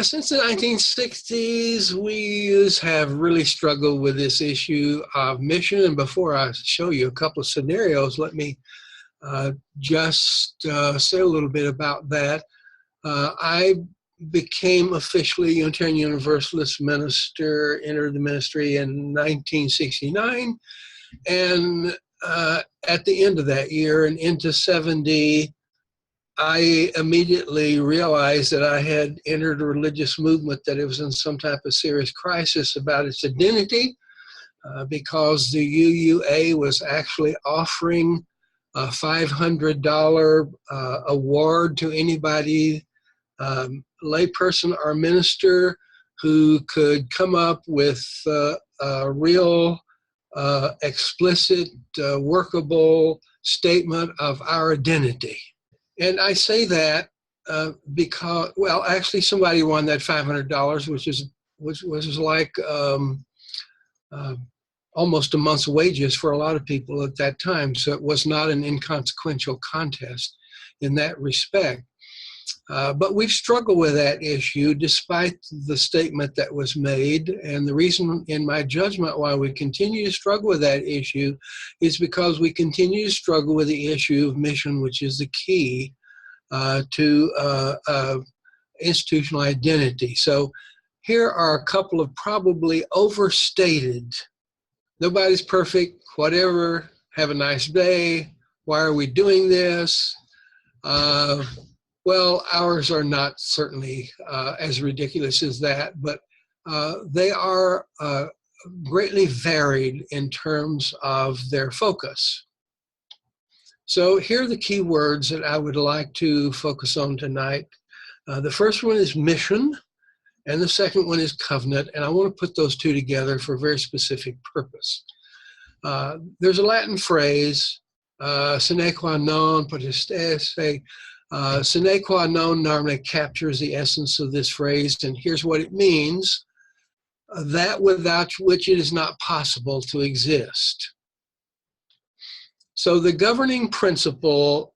Since the 1960s, we have really struggled with this issue of mission. And before I show you a couple of scenarios, let me just say a little bit about that. I became officially a Unitarian Universalist minister, entered the ministry in 1969. And at the end of that year and into 70, I immediately realized that I had entered a religious movement that it was in some type of serious crisis about its identity, because the UUA was actually offering a $500 award to anybody, layperson or minister, who could come up with a real, explicit, workable statement of our identity. And I say that because, well, actually somebody won that $500, which was like almost a month's wages for a lot of people at that time. So it was not an inconsequential contest in that respect. But we've struggled with that issue despite the statement that was made. And the reason, in my judgment, why we continue to struggle with that issue is because we continue to struggle with the issue of mission, which is the key to institutional identity. So here are a couple of probably overstated, nobody's perfect, whatever, have a nice day, why are we doing this? Well, ours are not certainly as ridiculous as that, but they are greatly varied in terms of their focus. So here are the key words that I would like to focus on tonight. The first one is mission, and the second one is covenant, and I want to put those two together for a very specific purpose. There's a Latin phrase, sine qua non potestesse. Sine qua non normally captures the essence of this phrase, and here's what it means: that without which it is not possible to exist. So the governing principle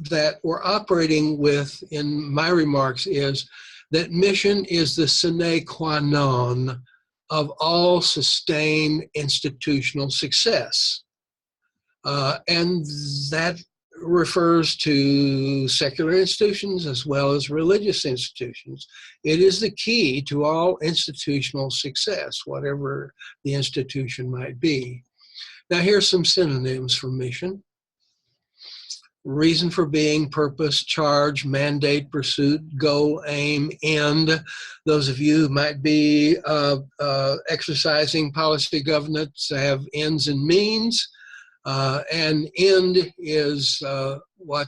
that we're operating with in my remarks is that mission is the sine qua non of all sustained institutional success. And that refers to secular institutions as well as religious institutions. It is the key to all institutional success, whatever the institution might be. Now, here's some synonyms for mission: reason for being, purpose, charge, mandate, pursuit, goal, aim, end. Those of you who might be exercising policy governance have ends and means. And end is what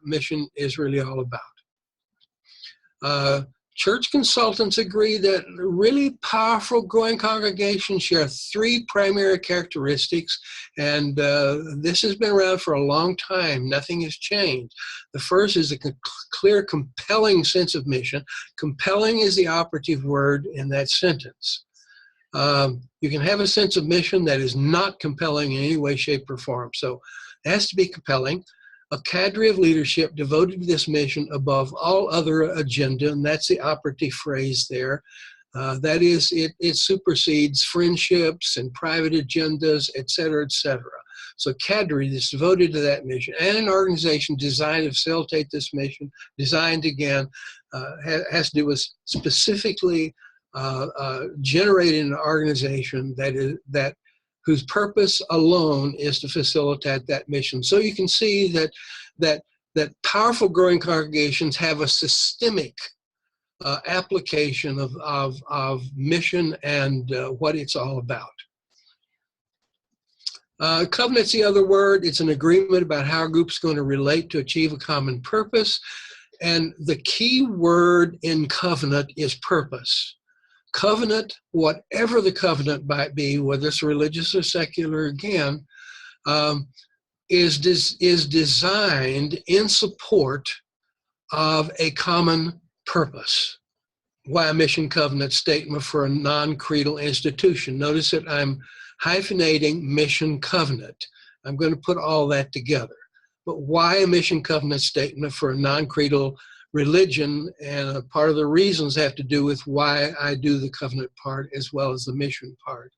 mission is really all about. Church consultants agree that really powerful growing congregations share three primary characteristics, and this has been around for a long time. Nothing has changed. The first is a clear, compelling sense of mission. Compelling is the operative word in that sentence. You can have a sense of mission that is not compelling in any way, shape, or form. So it has to be compelling. A cadre of leadership devoted to this mission above all other agenda, and that's the operative phrase there. That is, it supersedes friendships and private agendas, et cetera, et cetera. So cadre is devoted to that mission, and an organization designed to facilitate this mission, designed again, has to do with specifically generating an organization whose purpose alone is to facilitate that mission. So you can see that powerful growing congregations have a systemic application of mission and what it's all about. Covenant's the other word. It's an agreement about how a group's going to relate to achieve a common purpose. And the key word in covenant is purpose. Covenant, whatever the covenant might be, whether it's religious or secular, again, is designed in support of a common purpose. Why a mission covenant statement for a non-creedal institution? Notice that I'm hyphenating mission covenant. I'm going to put all that together. But why a mission covenant statement for a non-creedal religion, and a part of the reasons have to do with why I do the covenant part as well as the mission part.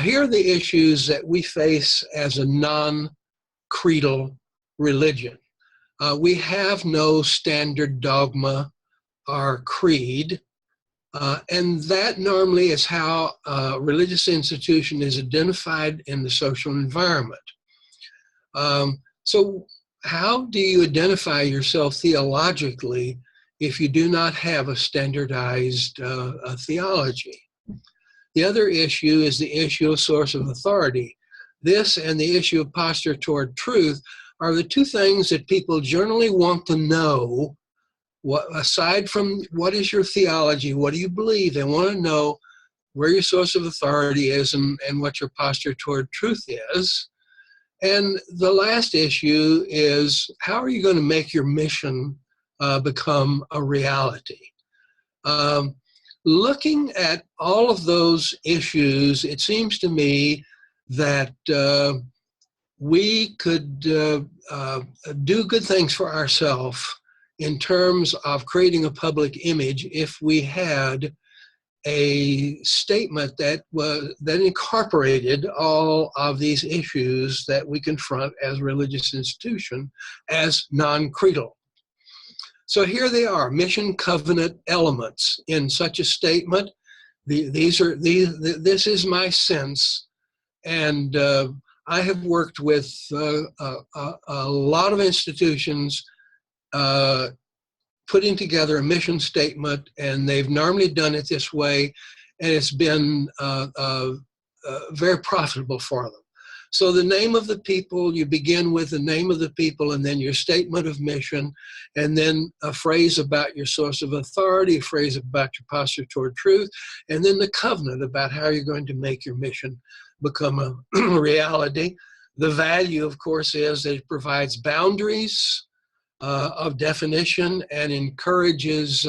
Here are the issues that we face as a non-creedal religion. We have no standard dogma or creed, and that normally is how a religious institution is identified in the social environment. So how do you identify yourself theologically if you do not have a standardized theology? The other issue is the issue of source of authority. This and the issue of posture toward truth are the two things that people generally want to know. What, aside from what is your theology, what do you believe, they want to know where your source of authority is and what your posture toward truth is. And the last issue is, how are you going to make your mission become a reality? Looking at all of those issues, it seems to me that we could do good things for ourselves in terms of creating a public image if we had a statement that incorporated all of these issues that we confront as a religious institution as non-creedal. So here they are, mission covenant elements in such a statement. This is my sense, and I have worked with a lot of institutions putting together a mission statement, and they've normally done it this way, and it's been very profitable for them. So the name of the people, you begin with the name of the people, and then your statement of mission, and then a phrase about your source of authority, a phrase about your posture toward truth, and then the covenant about how you're going to make your mission become a reality. The value, of course, is that it provides boundaries of definition and encourages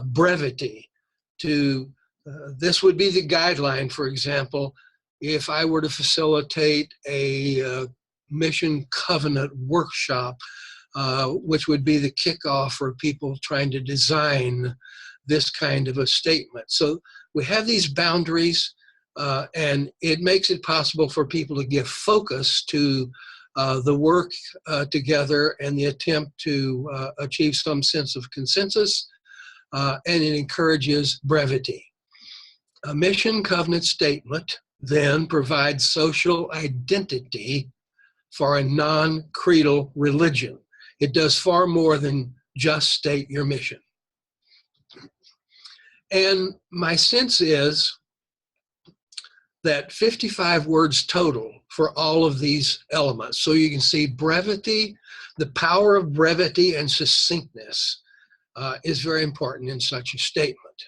brevity. This would be the guideline, for example, if I were to facilitate a mission covenant workshop, which would be the kickoff for people trying to design this kind of a statement. So we have these boundaries, and it makes it possible for people to give focus to the work together and the attempt to achieve some sense of consensus, and it encourages brevity. A mission covenant statement then provides social identity for a non-creedal religion. It does far more than just state your mission. And my sense is that 55 words total for all of these elements. So you can see brevity, the power of brevity and succinctness is very important in such a statement.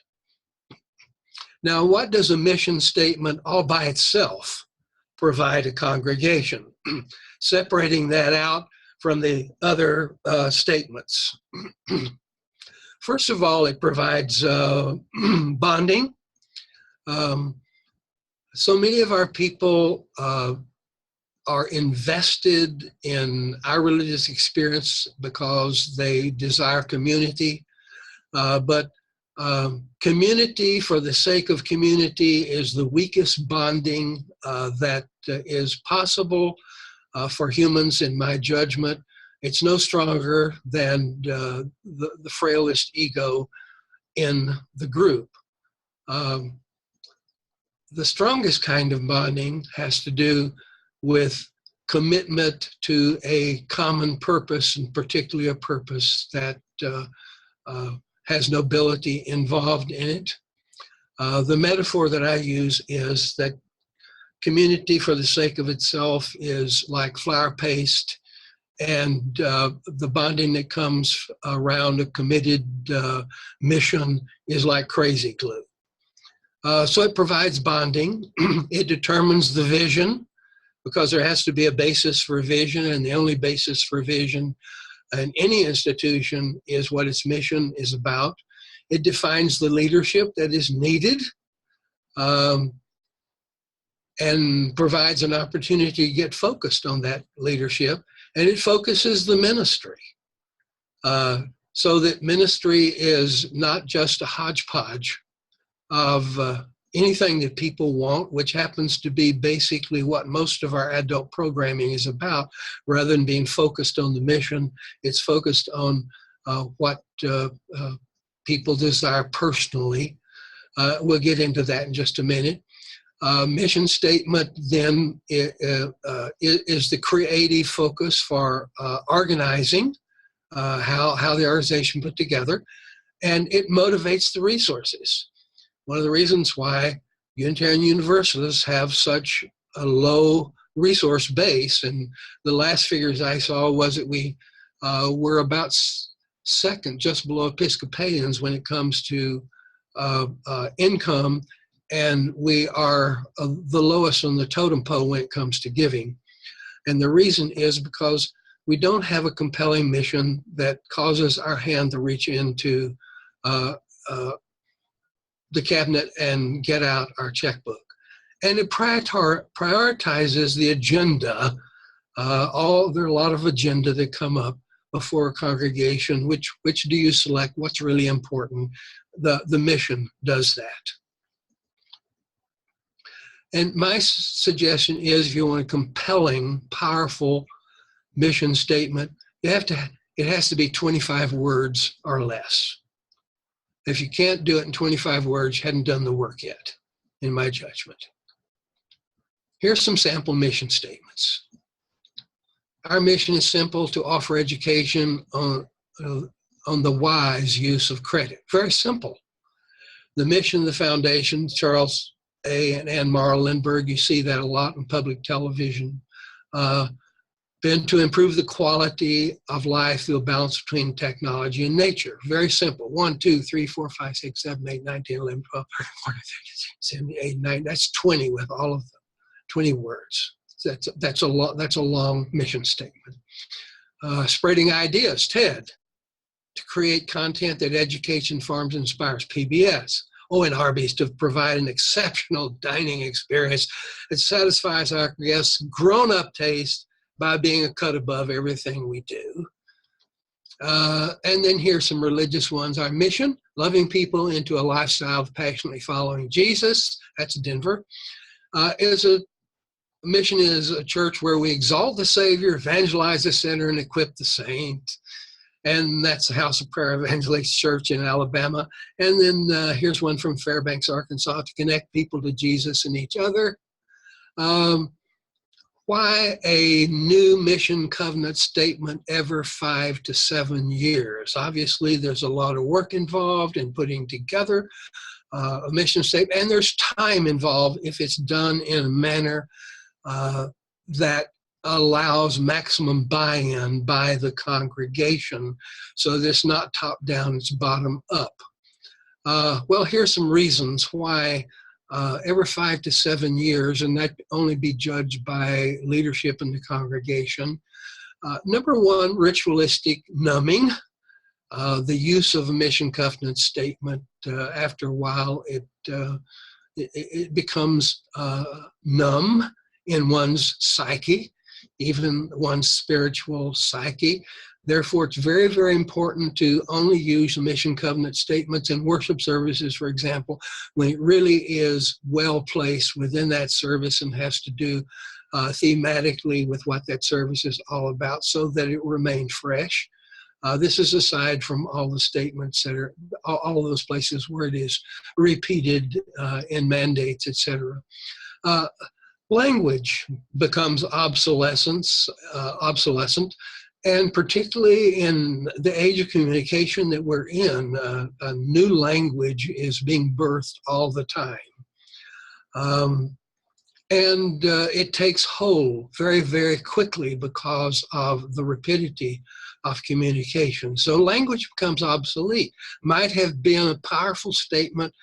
Now, what does a mission statement all by itself provide a congregation? Separating that out from the other statements. First of all, it provides bonding. So many of our people are invested in our religious experience because they desire community, but community for the sake of community is the weakest bonding that is possible for humans, in my judgment. It's no stronger than the frailest ego in the group. The strongest kind of bonding has to do with commitment to a common purpose, and particularly a purpose that has nobility involved in it. The metaphor that I use is that community for the sake of itself is like flour paste, and the bonding that comes around a committed mission is like crazy glue. So it provides bonding. It determines the vision, because there has to be a basis for vision, and the only basis for vision in any institution is what its mission is about. It defines the leadership that is needed, and provides an opportunity to get focused on that leadership, and it focuses the ministry. so that ministry is not just a hodgepodge of anything that people want, which happens to be basically what most of our adult programming is about. Rather than being focused on the mission, it's focused on what people desire personally. We'll get into that in just a minute. Mission statement then is the creative focus for organizing how the organization put together, and it motivates the resources. One of the reasons why Unitarian Universalists have such a low resource base, and the last figures I saw was that we were about second, just below Episcopalians when it comes to income, and we are the lowest on the totem pole when it comes to giving. And the reason is because we don't have a compelling mission that causes our hand to reach into the cabinet and get out our checkbook. And it prioritizes the agenda. There are a lot of agenda that come up before a congregation. Which do you select? What's really important? The mission does that. And my suggestion is, if you want a compelling, powerful mission statement, it has to be 25 words or less. If you can't do it in 25 words, you hadn't done the work yet, in my judgment. Here's some sample mission statements. Our mission is simple: to offer education on the wise use of credit. Very simple. The mission of the foundation, Charles A. and Ann Mara Lindbergh, you see that a lot in public television, been to improve the quality of life through a balance between technology and nature. Very simple. 1, 2, 3, 4, 5, 6, 7, 8, 9, 10, 11, 12, 13, 14, 15, 16, 17, 18, 19. That's 20 with all of them. 20 words. That's a long mission statement. Spreading ideas, TED. To create content that educates, informs, and inspires, PBS. And Arby's, to provide an exceptional dining experience that satisfies our guests' grown-up taste by being a cut above everything we do. And then here's some religious ones. Our mission: loving people into a lifestyle of passionately following Jesus. That's Denver. Mission is a church where we exalt the Savior, evangelize the sinner, and equip the saint. And that's the House of Prayer Evangelist Church in Alabama. And then here's one from Fairbanks, Arkansas: to connect people to Jesus and each other. Why a new mission covenant statement every 5 to 7 years? Obviously, there's a lot of work involved in putting together a mission statement, and there's time involved if it's done in a manner that allows maximum buy-in by the congregation. So this not top-down, it's bottom-up. Well, here's some reasons why every 5 to 7 years, and that only be judged by leadership in the congregation. Number one, ritualistic numbing. The use of a mission covenant statement, after a while, it becomes numb in one's psyche, even one's spiritual psyche. Therefore, it's very, very important to only use mission covenant statements in worship services, for example, when it really is well placed within that service and has to do thematically with what that service is all about, so that it remains fresh. This is aside from all the statements that are, all of those places where it is repeated in mandates, etc. Language becomes obsolescent, and particularly in the age of communication that we're in, a new language is being birthed all the time. And it takes hold very, very quickly because of the rapidity of communication. So language becomes obsolete. Might have been a powerful statement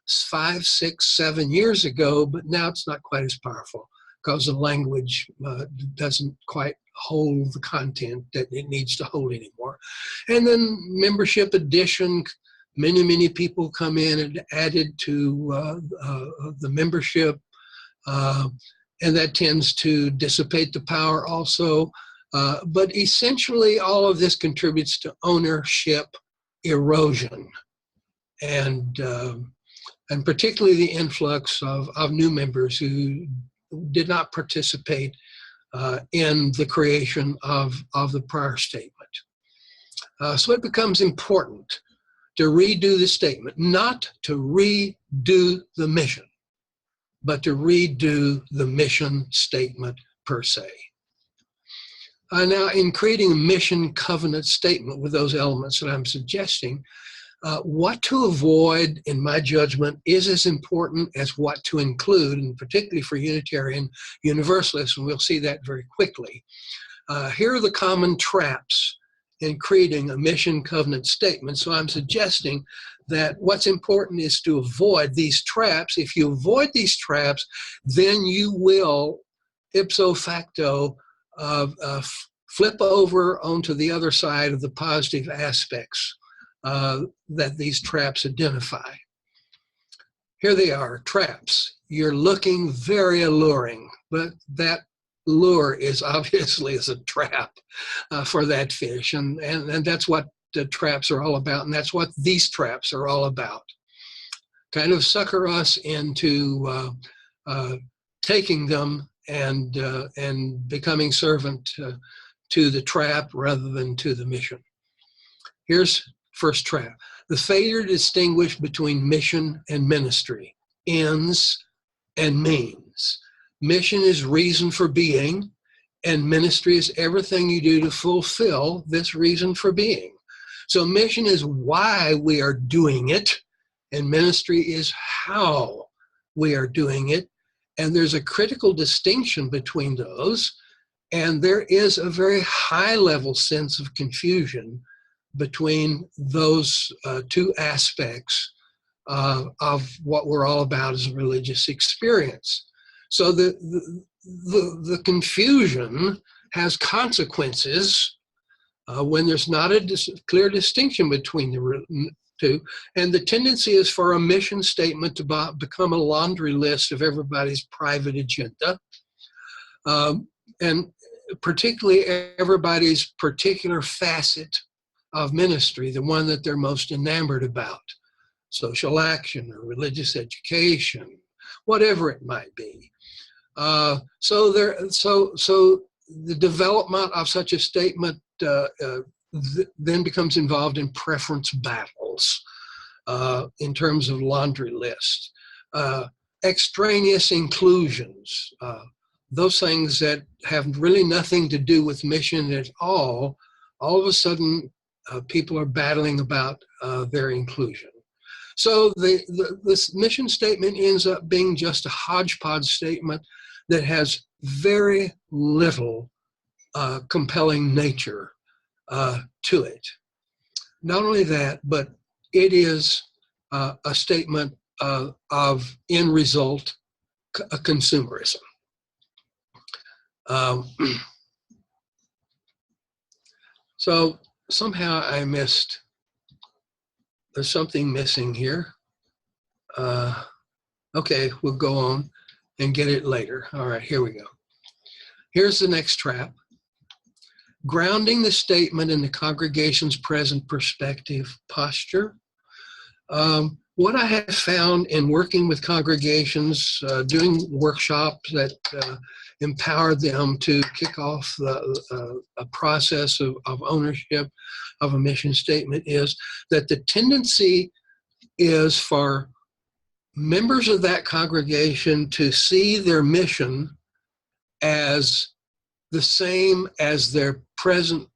5, 6, 7 years ago, but now it's not quite as powerful because the language doesn't quite hold the content that it needs to hold anymore. And then membership addition, many people come in and added to the membership, and that tends to dissipate the power also. But essentially, all of this contributes to ownership erosion, and particularly the influx of new members who did not participate in the creation of the prior statement. So it becomes important to redo the statement, not to redo the mission, but to redo the mission statement per se. Now, in creating a mission covenant statement with those elements that I'm suggesting, what to avoid, in my judgment, is as important as what to include, and particularly for Unitarian Universalists, and we'll see that very quickly. Here are the common traps in creating a mission covenant statement. So I'm suggesting that what's important is to avoid these traps. If you avoid these traps, then you will ipso facto flip over onto the other side of the positive aspects that these traps identify. Here they are, traps. You're looking very alluring, but that lure is obviously a trap for that fish, and that's what the traps are all about, and that's what these traps are all about. Kind of sucker us into taking them and becoming servant to the trap rather than to the mission. Here's first trap: the failure to distinguish between mission and ministry, ends and means. Mission is reason for being, and ministry is everything you do to fulfill this reason for being. So mission is why we are doing it, and ministry is how we are doing it. And there's a critical distinction between those, and there is a very high-level sense of confusion between those two aspects of what we're all about as a religious experience. So the confusion has consequences when there's not a clear distinction between the two, and the tendency is for a mission statement to become a laundry list of everybody's private agenda, and particularly everybody's particular facet of ministry, the one that they're most enamored about, social action or religious education, whatever it might be. So the development of such a statement then becomes involved in preference battles in terms of laundry lists, extraneous inclusions, those things that have really nothing to do with mission at all of a sudden people are battling about their inclusion. So this mission statement ends up being just a hodgepodge statement that has very little compelling nature to it. Not only that, but it is a statement of end result consumerism. So somehow I missed, there's something missing here. Okay, we'll go on and get it later. All right, here we go. Here's the next trap. Grounding the statement in the congregation's present perspective posture. What I have found in working with congregations, doing workshops that empower them to kick off a process of ownership of a mission statement is that the tendency is for members of that congregation to see their mission as the same as their present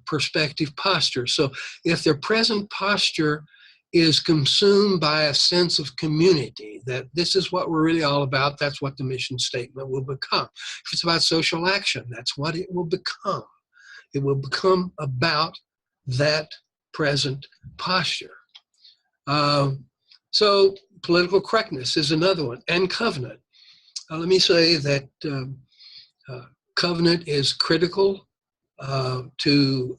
perspective posture. So if their present posture is consumed by a sense of community, that this is what we're really all about, that's what the mission statement will become. If it's about social action, that's what it will become. It will become about that present posture. So political correctness is another one, and covenant. Let me say that covenant is critical to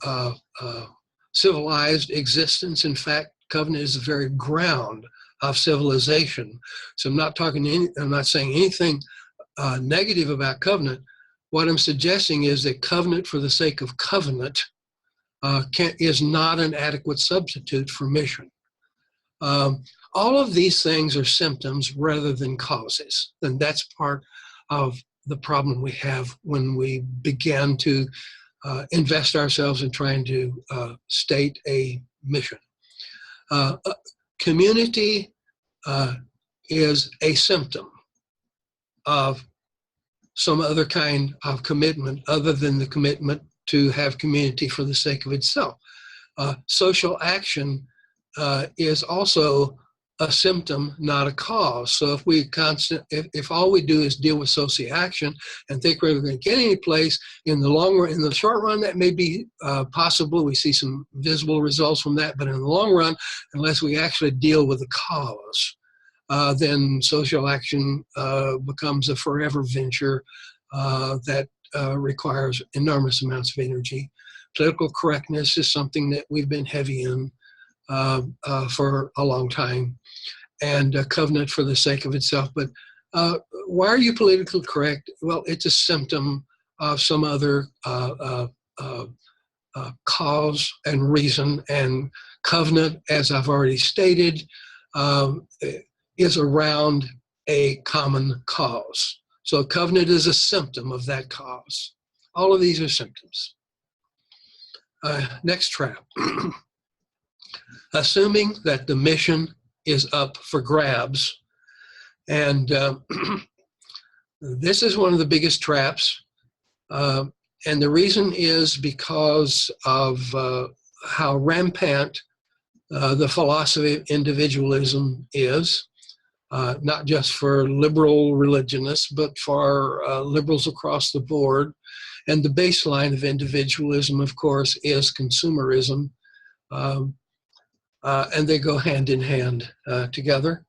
civilized existence. In fact, covenant is the very ground of civilization. So I'm not saying anything negative about covenant. What I'm suggesting is that covenant for the sake of covenant is not an adequate substitute for mission. All of these things are symptoms rather than causes, and that's part of the problem we have when we begin to invest ourselves in trying to state a mission. Community is a symptom of some other kind of commitment other than the commitment to have community for the sake of itself. Social action is also a symptom, not a cause. So if all we do is deal with social action and think we're going to get any place in the long run, in the short run, that may be possible. We see some visible results from that, but in the long run, unless we actually deal with the cause, then social action becomes a forever venture that requires enormous amounts of energy. Political correctness is something that we've been heavy in for a long time, and a covenant for the sake of itself. But why are you politically correct? Well, it's a symptom of some other cause and reason, and covenant, as I've already stated, is around a common cause. So covenant is a symptom of that cause. All of these are symptoms. Next trap. Assuming that the mission is up for grabs. And this is one of the biggest traps. And the reason is because of how rampant the philosophy of individualism is, not just for liberal religionists, but for liberals across the board. And the baseline of individualism, of course, is consumerism. And they go hand in hand together.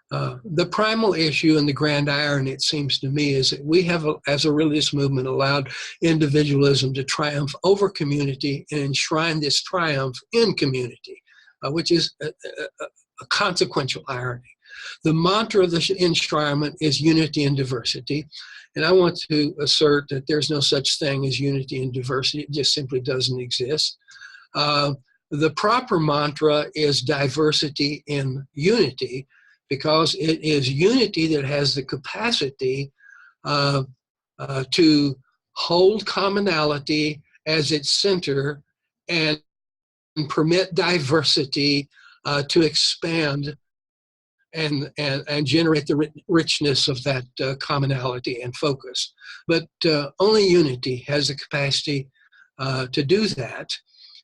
The primal issue and the grand irony, it seems to me, is that we have, as a religious movement, allowed individualism to triumph over community and enshrine this triumph in community, which is a consequential irony. The mantra of the enshrinement is unity and diversity. And I want to assert that there's no such thing as unity and diversity. It just simply doesn't exist. The proper mantra is diversity in unity, because it is unity that has the capacity to hold commonality as its center and permit diversity to expand and generate the richness of that commonality and focus. But only unity has the capacity to do that.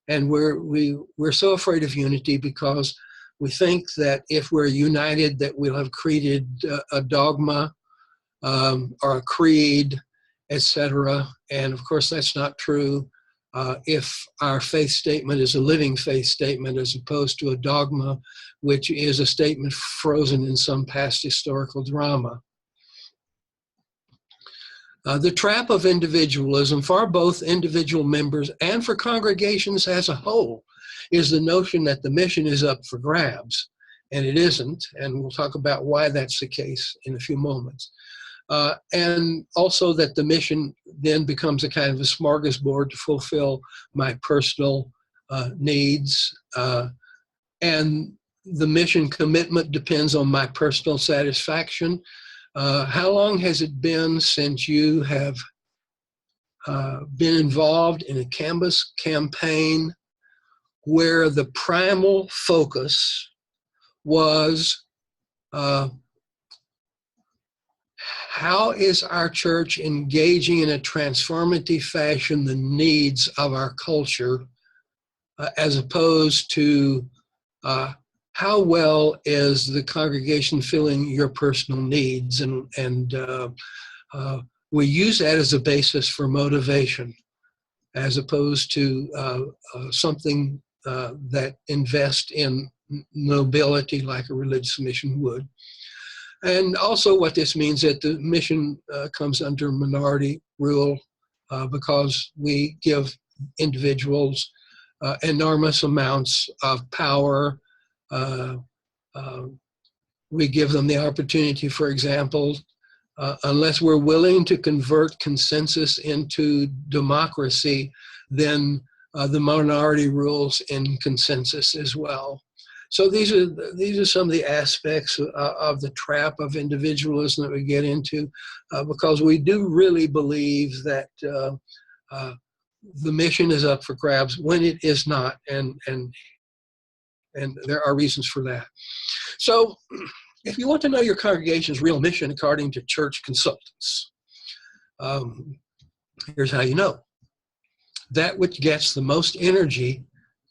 And we're so afraid of unity because we think that if we're united, that we'll have created a dogma or a creed, etc. And of course, that's not true if our faith statement is a living faith statement as opposed to a dogma, which is a statement frozen in some past historical drama. The trap of individualism for both individual members and for congregations as a whole is the notion that the mission is up for grabs, and it isn't, and we'll talk about why that's the case in a few moments. And also that the mission then becomes a kind of a smorgasbord to fulfill my personal needs, and the mission commitment depends on my personal satisfaction. How long has it been since you have been involved in a canvas campaign where the primal focus was how is our church engaging in a transformative fashion the needs of our culture, as opposed to how well is the congregation filling your personal needs? And we use that as a basis for motivation, as opposed to something that invests in nobility like a religious mission would. And also what this means that the mission comes under minority rule because we give individuals enormous amounts of power. We give them the opportunity, for example, unless we're willing to convert consensus into democracy, then the minority rules in consensus as well. So these are some of the aspects of the trap of individualism that we get into, because we do really believe that the mission is up for grabs when it is not, and there are reasons for that. So if you want to know your congregation's real mission according to church consultants, here's how you know. That which gets the most energy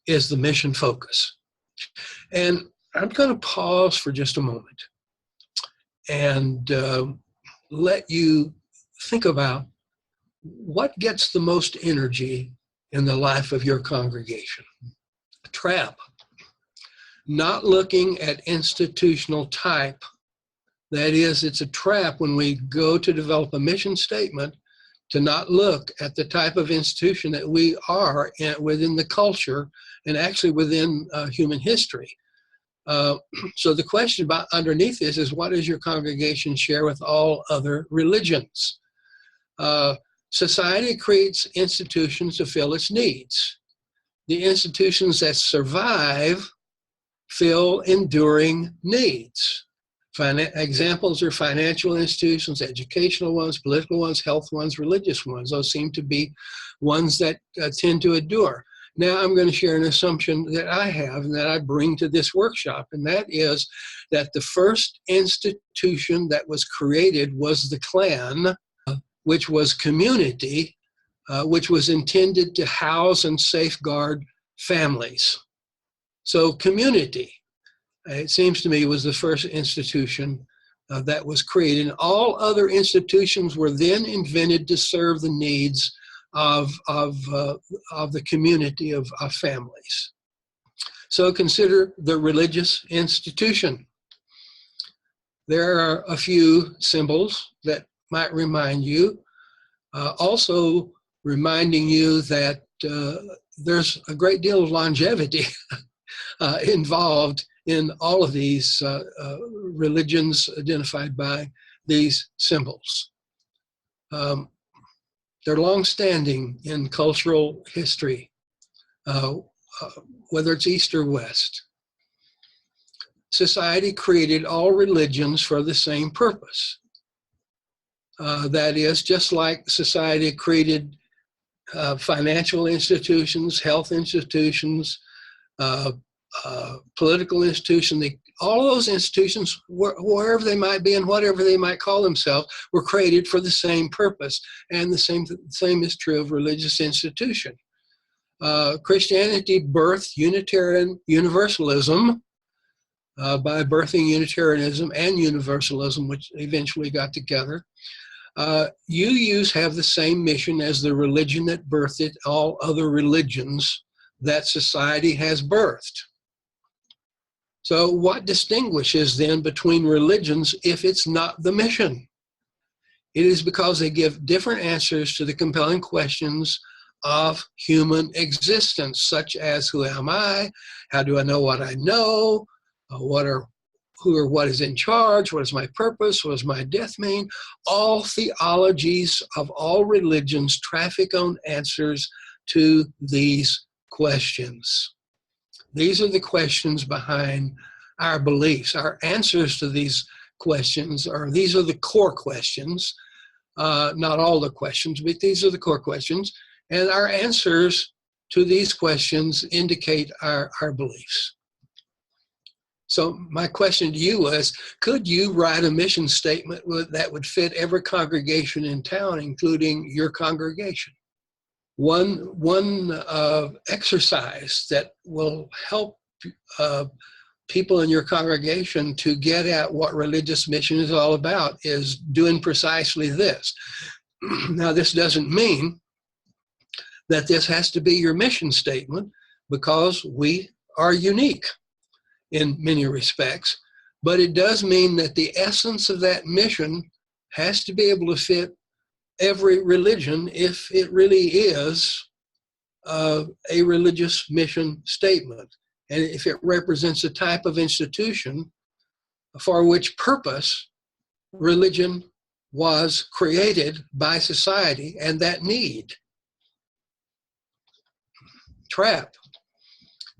is the mission focus. And I'm going to pause for just a moment and let you think about what gets the most energy in the life of your congregation. A trap. Not looking at institutional type. That is, it's a trap when we go to develop a mission statement to not look at the type of institution that we are within the culture and actually within human history. So the question about underneath this is, what does your congregation share with all other religions? Society creates institutions to fill its needs. The institutions that survive fill enduring needs. Examples are financial institutions, educational ones, political ones, health ones, religious ones. Those seem to be ones that tend to endure. Now I'm going to share an assumption that I have and that I bring to this workshop, and that is that the first institution that was created was the clan, which was community, which was intended to house and safeguard families. So community, it seems to me, was the first institution that was created. And all other institutions were then invented to serve the needs of the community of families. So consider the religious institution. There are a few symbols that might remind you, also reminding you that there's a great deal of longevity involved in all of these religions identified by these symbols. They're long-standing in cultural history, whether it's East or West. Society created all religions for the same purpose. That is, just like society created financial institutions, health institutions, political institutions, all those institutions, wherever they might be and whatever they might call themselves, were created for the same purpose. And the same is true of religious institution. Christianity birthed Unitarian Universalism by birthing Unitarianism and Universalism, which eventually got together. UUs have the same mission as the religion that birthed all other religions that society has birthed. So what distinguishes then between religions if it's not the mission? It is because they give different answers to the compelling questions of human existence, such as who am I? How do I know what I know? What is in charge? What is my purpose? What does my death mean? All theologies of all religions traffic on answers to these questions. These are the questions behind our beliefs. Our answers to these questions these are the core questions, not all the questions, but these are the core questions. And our answers to these questions indicate our beliefs. So my question to you was, could you write a mission statement that would fit every congregation in town, including your congregation? One exercise that will help people in your congregation to get at what religious mission is all about is doing precisely this. Now, this doesn't mean that this has to be your mission statement, because we are unique in many respects, but it does mean that the essence of that mission has to be able to fit every religion if it really is a religious mission statement, and if it represents a type of institution for which purpose religion was created by society and that need. trap.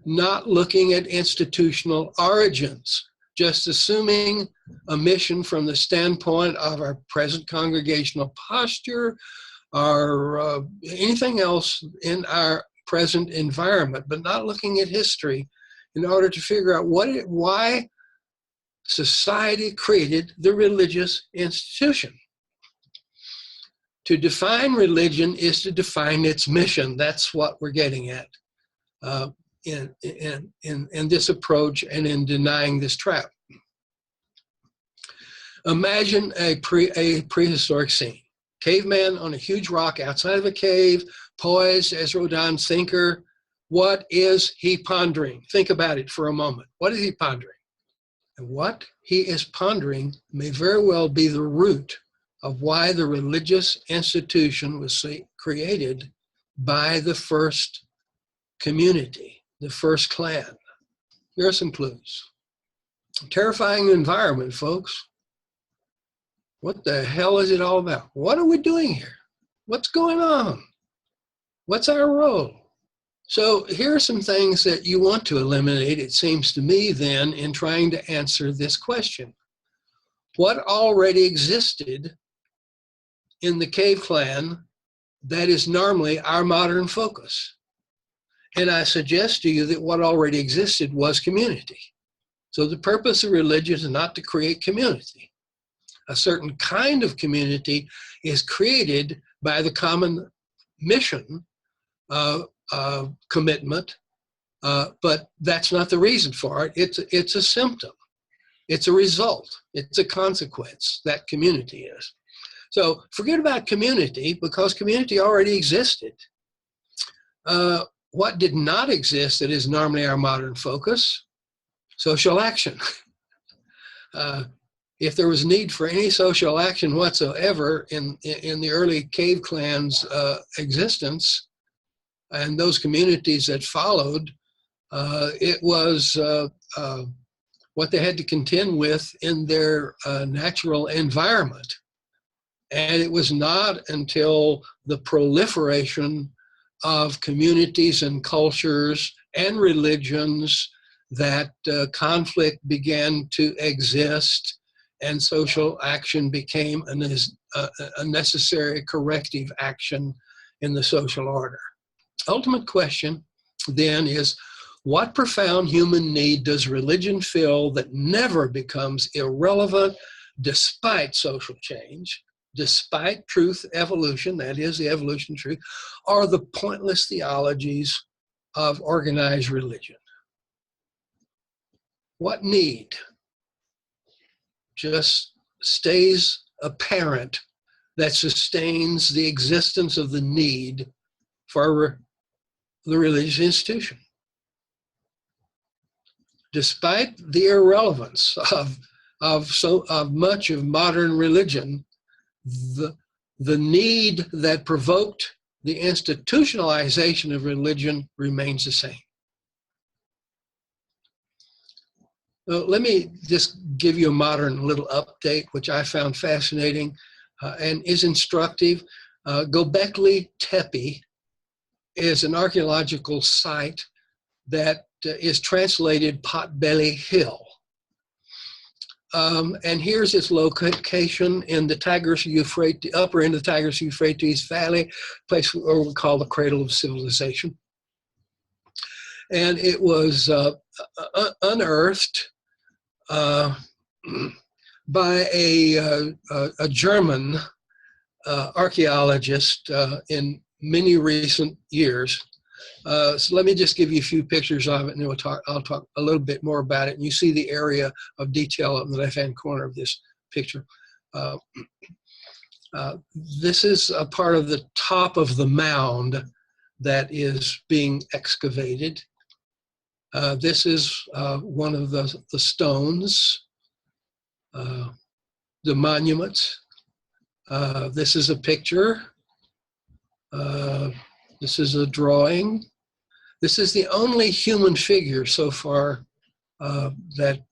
Not looking at institutional origins, just assuming a mission from the standpoint of our present congregational posture or anything else in our present environment, but not looking at history in order to figure out why society created the religious institution. To define religion is to define its mission. That's what we're getting at in this approach and in denying this trap. Imagine a prehistoric scene. Caveman on a huge rock outside of a cave, poised as Rodin's thinker. What is he pondering? Think about it for a moment. What is he pondering? And what he is pondering may very well be the root of why the religious institution was created by the first community, the first clan. Here are some clues. Terrifying environment, folks. What the hell is it all about? What are we doing here? What's going on? What's our role? So here are some things that you want to eliminate, it seems to me, then, in trying to answer this question. What already existed in the cave clan that is normally our modern focus? And I suggest to you that what already existed was community. So the purpose of religion is not to create community. A certain kind of community is created by the common mission commitment, but that's not the reason for it. It's a symptom. It's a result. It's a consequence, that community is. So forget about community, because community already existed. What did not exist that is normally our modern focus? Social action. If there was need for any social action whatsoever in the early cave clans' existence, and those communities that followed, it was what they had to contend with in their natural environment. And it was not until the proliferation of communities and cultures and religions that conflict began to exist and social action became a necessary corrective action in the social order. Ultimate question then is, what profound human need does religion fill that never becomes irrelevant despite social change, despite truth evolution, that is the evolution of truth, or the pointless theologies of organized religion? What need just stays apparent that sustains the existence of the need for the religious institution? Despite the irrelevance of much of modern religion, the need that provoked the institutionalization of religion remains the same. Let me just give you a modern little update, which I found fascinating and is instructive. Göbekli Tepe is an archaeological site that is translated Potbelly Hill. And here's its location in the Tigris-Euphrates, upper end of the Tigris-Euphrates Valley, place where we call the cradle of civilization. And it was unearthed by a German archaeologist in many recent years. So let me just give you a few pictures of it, and then I'll talk a little bit more about it. And you see the area of detail in the left-hand corner of this picture. This is a part of the top of the mound that is being excavated. This is one of the stones, the monuments. This is a picture. This is a drawing. This is the only human figure so far that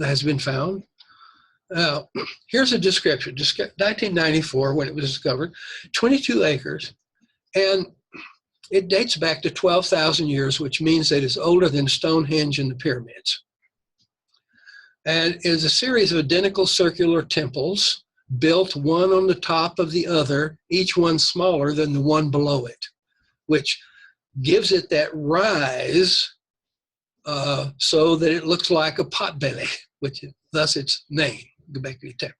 has been found. Now, here's a description. 1994, when it was discovered, 22 acres. And It dates back to 12,000 years, which means that it's older than Stonehenge and the pyramids. And is a series of identical circular temples built one on the top of the other, each one smaller than the one below it, which gives it that rise so that it looks like a potbelly, which thus its name, Göbekli Tepe.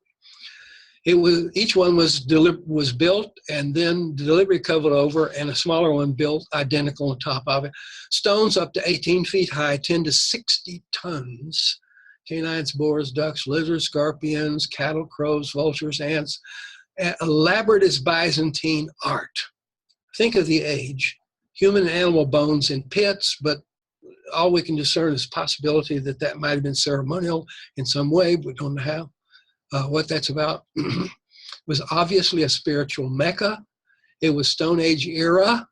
Each one was built and then deliberately covered over, and a smaller one built identical on top of it. Stones up to 18 feet high, 10 to 60 tons. Canines, boars, ducks, lizards, scorpions, cattle, crows, vultures, ants. Elaborate as Byzantine art. Think of the age. Human and animal bones in pits, but all we can discern is the possibility that that might have been ceremonial in some way. We don't know how. What that's about. Was obviously a spiritual mecca. It was Stone Age era,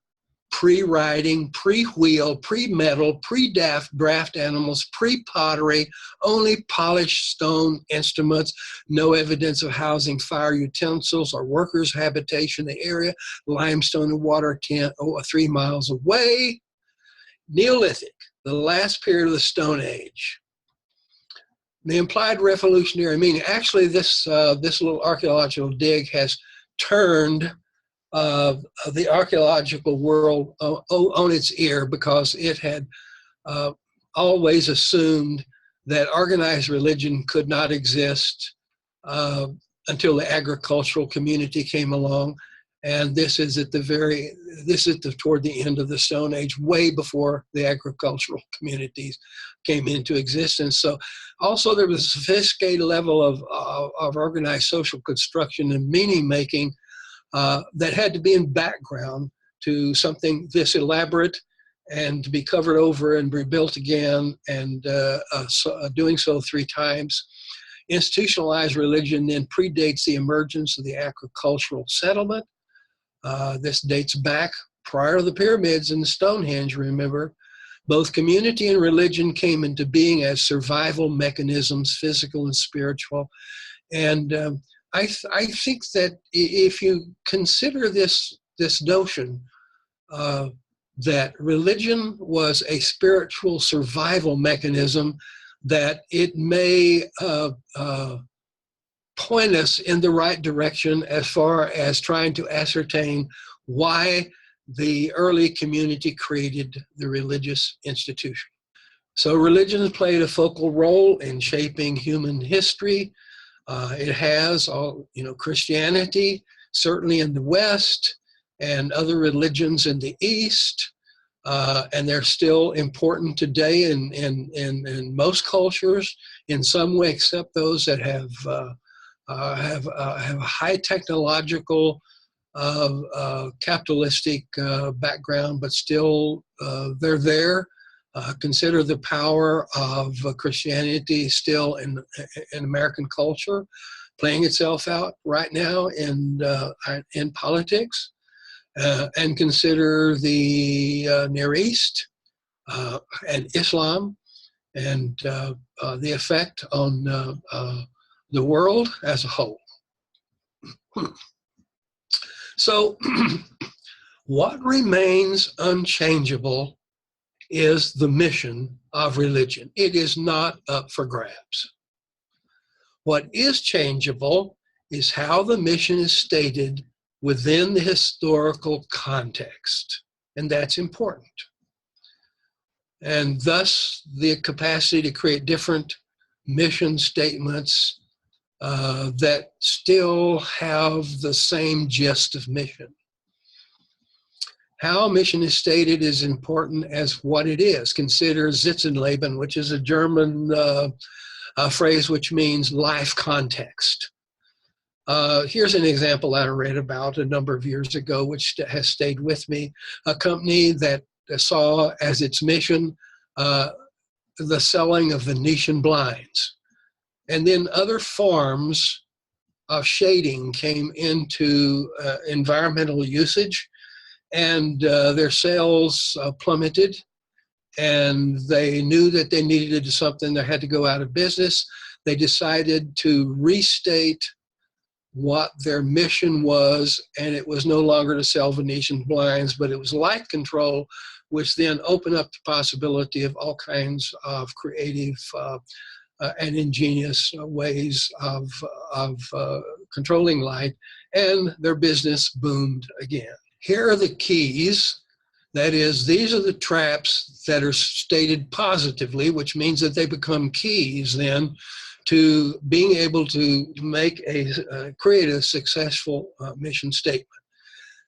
pre-writing, pre-wheel, pre-metal, pre-draft animals, pre-pottery, only polished stone instruments, no evidence of housing fire utensils or workers' habitation in the area, limestone and water tent 3 miles away. Neolithic, the last period of the Stone Age. The implied revolutionary meaning, actually this little archaeological dig has turned the archaeological world on its ear, because it had always assumed that organized religion could not exist until the agricultural community came along. And this is toward the end of the Stone Age, way before the agricultural communities came into existence. So also there was a sophisticated level of organized social construction and meaning making that had to be in background to something this elaborate, and to be covered over and rebuilt again, and doing so 3 times. Institutionalized religion then predates the emergence of the agricultural settlement. This dates back prior to the pyramids and the Stonehenge, remember. Both community and religion came into being as survival mechanisms, physical and spiritual. And I think that if you consider this notion that religion was a spiritual survival mechanism, that it may point us in the right direction as far as trying to ascertain why the early community created the religious institution. So religion has played a focal role in shaping human history. It has, Christianity, certainly in the West, and other religions in the East, and they're still important today in most cultures in some way, except those that have a high technological, capitalistic background, but still they're there. Consider the power of Christianity still in American culture, playing itself out right now in politics, and consider the Near East and Islam, and the effect on the world as a whole. So what remains unchangeable is the mission of religion. It is not up for grabs. What is changeable is how the mission is stated within the historical context, and that's important. And thus the capacity to create different mission statements that still have the same gist of mission. How mission is stated is important as what it is. Consider Sitzenleben, which is a German phrase which means life context. Here's an example that I read about a number of years ago, which has stayed with me. A company that saw as its mission the selling of Venetian blinds. And then other forms of shading came into environmental usage, and their sales plummeted, and they knew that they needed something that had to go out of business. They decided to restate what their mission was, and it was no longer to sell Venetian blinds, but it was light control, which then opened up the possibility of all kinds of creative and ingenious ways of controlling light, and their business boomed again. Here are the keys. That is, these are the traps that are stated positively, which means that they become keys then to being able to make create a successful mission statement.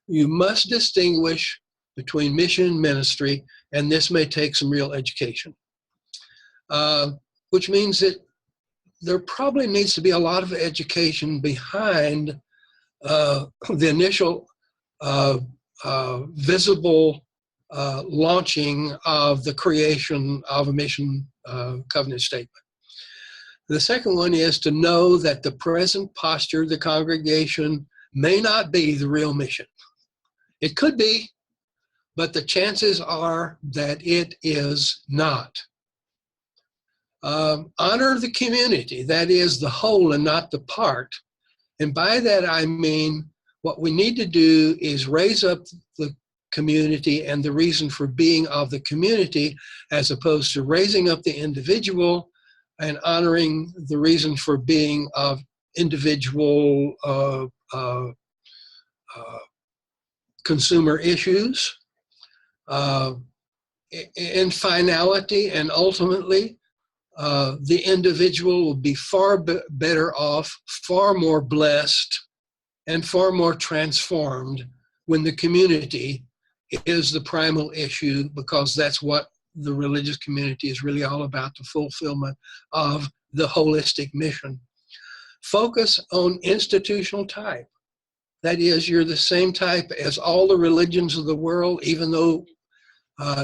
You must distinguish between mission and ministry, and this may take some real education, which means that there probably needs to be a lot of education behind the initial visible launching of the creation of a mission covenant statement. The second one is to know that the present posture of the congregation may not be the real mission. It could be, but the chances are that it is not. Honor the community, that is the whole and not the part. And by that I mean what we need to do is raise up the community and the reason for being of the community, as opposed to raising up the individual and honoring the reason for being of individual consumer issues. In finality and ultimately, the individual will be far better off, far more blessed, and far more transformed when the community is the primal issue, because that's what the religious community is really all about, the fulfillment of the holistic mission. Focus on institutional type. That is, you're the same type as all the religions of the world, even though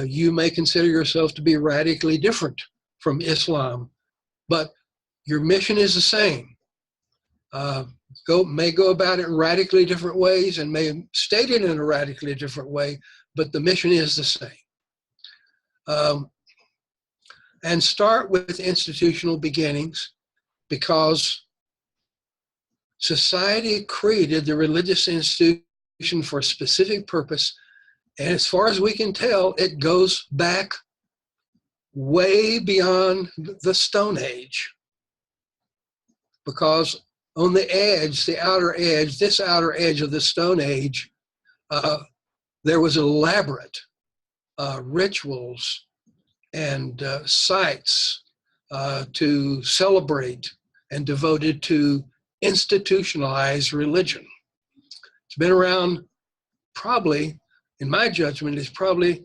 you may consider yourself to be radically different from Islam, but your mission is the same. May go about it in radically different ways and may state it in a radically different way, but the mission is the same. And start with institutional beginnings, because society created the religious institution for a specific purpose, and as far as we can tell, it goes back way beyond the Stone Age, because on the edge, the outer edge, this outer edge of the Stone Age, there was elaborate rituals and sites to celebrate and devoted to institutionalized religion. It's been around probably, in my judgment, is probably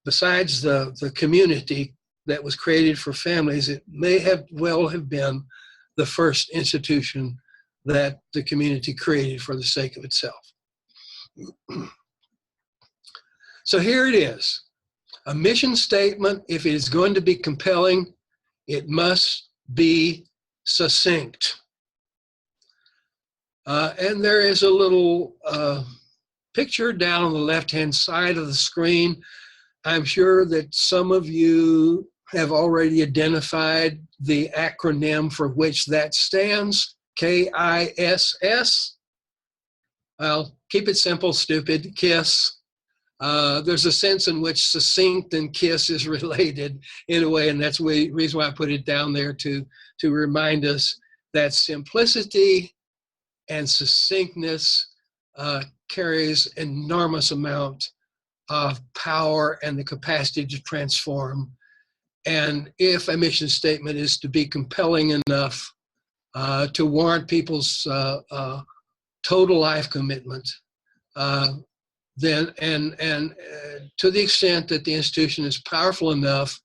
besides the community that was created for families, it may well have been the first institution that the community created for the sake of itself. So here it is. A mission statement, if it is going to be compelling, it must be succinct. And there is a little picture down on the left-hand side of the screen. I'm sure that some of you have already identified the acronym for which that stands, KISS. Well, keep it simple, stupid, KISS. There's a sense in which succinct and KISS is related in a way, and that's the reason why I put it down there, to remind us that simplicity and succinctness carries enormous amount of power and the capacity to transform. And if a mission statement is to be compelling enough to warrant people's total life commitment, then to the extent that the institution is powerful enough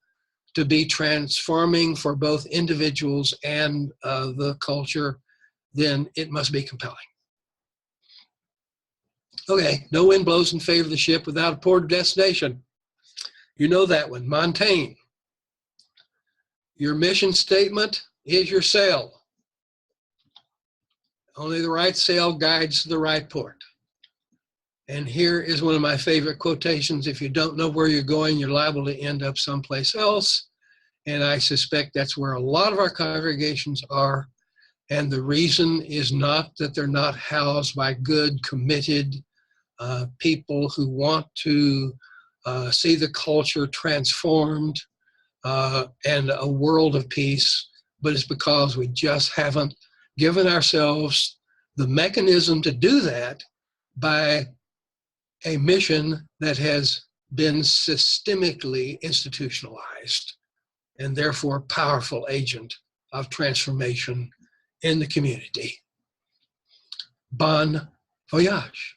to be transforming for both individuals and the culture, then it must be compelling. Okay, no wind blows in favor of the ship without a port of destination. You know that one, Montaigne. Your mission statement is your sail. Only the right sail guides the right port. And here is one of my favorite quotations: if you don't know where you're going, you're liable to end up someplace else. And I suspect that's where a lot of our congregations are. And the reason is not that they're not housed by good, committed people who want to see the culture transformed and a world of peace, but it's because we just haven't given ourselves the mechanism to do that by a mission that has been systemically institutionalized and therefore powerful agent of transformation in the community. Bon voyage.